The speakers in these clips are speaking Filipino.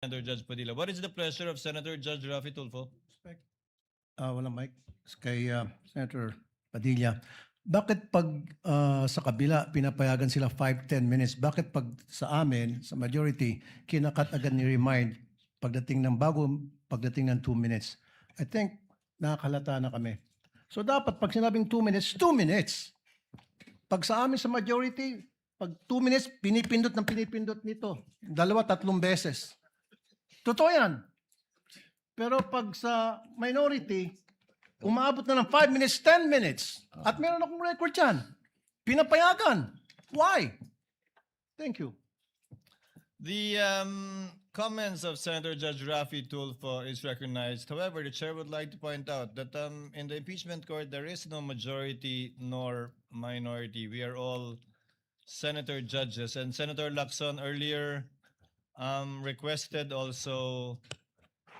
Senator Judge Padilla. What is the pleasure of Senator Judge Raffy Tulfo? Walang mic. Kay Senator Padilla. Bakit pag sa kabila pinapayagan sila 5-10 minutes, bakit pag sa amin, sa majority, kinakat agad ni remind pagdating ng pagdating ng 2 minutes? I think nakakalata na kami. So dapat pag sinabing 2 minutes, 2 minutes. Pag sa amin sa majority, pag 2 minutes, pinipindot nito. 2-3 beses. Totoo yan. Pero pag sa minority, umaabot na ng 5 minutes, 10 minutes. At meron akong record yan. Pinapayagan. Why? Thank you. The comments of Senator Judge Raffy Tulfo is recognized. However, the chair would like to point out that in the impeachment court, there is no majority nor minority. We are all senator judges. And Senator Lacson earlier requested also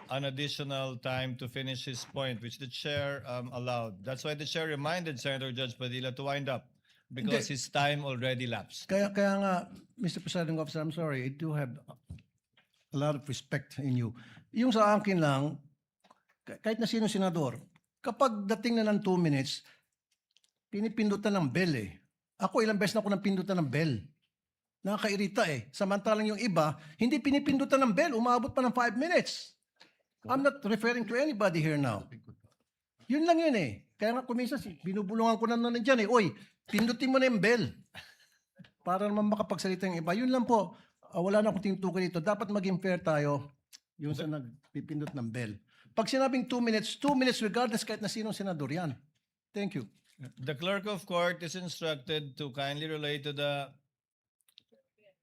an additional time to finish his point, which the chair allowed. That's why the chair reminded Senator Judge Padilla to wind up because his time already lapsed. Kaya nga, Mr. Presiding Officer, I'm sorry, I do have a lot of respect in you. Yung sa akin lang, kahit na sino senador, kapag dating na ng 2 minutes, pinipindutan ng bell eh. Ako ilang beses na ako nang pindutan ng bell. Nakakairita eh. Samantalang yung iba, hindi pinipindutan ng bell, umabot pa ng 5 minutes. I'm not referring to anybody here now. Yun lang yun eh. Kaya nga kuminsan, binubulungan ko na nandiyan eh. Oy, pindutin mo na yung bell. Para naman makapagsalita yung iba. Yun lang po. Wala na akong tinutukoy dito. Dapat maging fair tayo yung sa nagpipindot ng bell. Pag sinabing 2 minutes, 2 minutes regardless kahit na sinong senador yan. Thank you. The clerk of court is instructed to kindly relate to the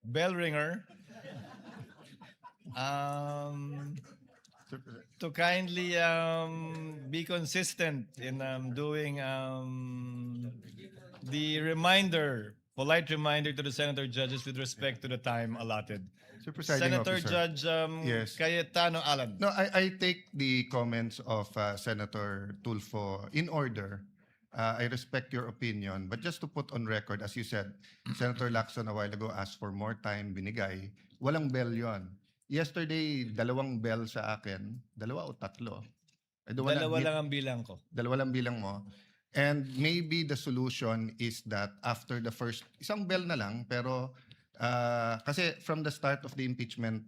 bell ringer to kindly be consistent in doing the polite reminder to the senator judges with respect to the time allotted. Senator Officer. Judge Yes. Cayetano Alan. No, I take the comments of Senator Tulfo in order. I respect your opinion, but just to put on record, as you said, Senator Lacson a while ago asked for more time, binigay. Walang bell yon. Yesterday, 2 bell sa akin. 2 o 3? Dalawa lang ang bilang ko. 2 lang bilang mo. And maybe the solution is that after the first, isang bell na lang, pero kasi from the start of the impeachment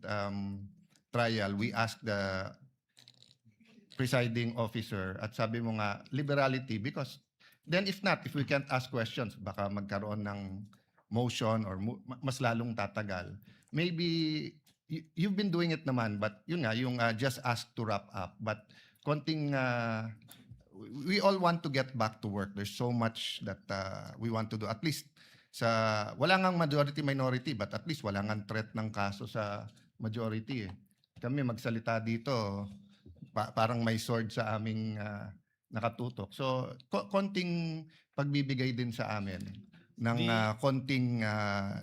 trial, we asked the presiding officer at sabi mo nga, liberality, because then if we can't ask questions, baka magkaroon ng motion or mas lalong tatagal. Maybe you've been doing it naman, but yun nga, yung just ask to wrap up. But konting, we all want to get back to work. There's so much that we want to do. At least, wala ngang majority-minority, but at least wala ngang threat ng kaso sa majority. Eh. Kami magsalita dito, parang may sword sa aming nakatutok. So, konting pagbibigay din sa amin ng konting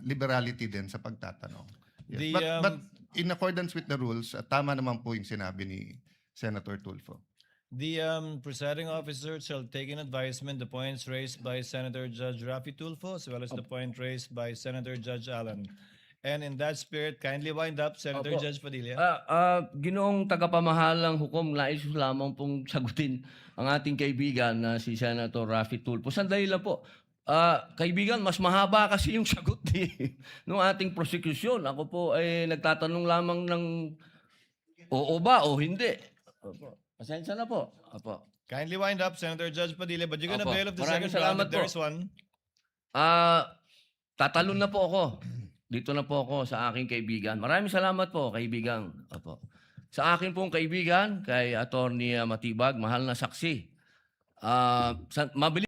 liberality din sa pagtatanong. Yes. But in accordance with the rules, tama naman po yung sinabi ni Senator Tulfo. The presiding officer shall take in advisement the points raised by Senator Judge Raffy Tulfo as well as the point raised by Senator Judge Allen. And in that spirit, kindly wind up, Senator Judge Padilla. Ginoong tagapamahalang hukom, nais ko lamang pong sagutin ang ating kaibigan na si Senator Raffy Tulfo. Sandali lang po. Kaibigan, mas mahaba kasi yung sagot ng ating prosecution. Ako po ay nagtatanong lamang ng oo ba o hindi. Opo. Pasensya na po. Opo. Kindly wind up, Senator Judge Padilla, but you're gonna Opo. bail of the Maraming second round if salamat there is po. one. Tatalon na po ako. Dito na po ako sa aking kaibigan. Maraming salamat po, kaibigan. Opo. Sa akin pong kaibigan, kay Attorney Matibag, mahal na saksi. Mabilis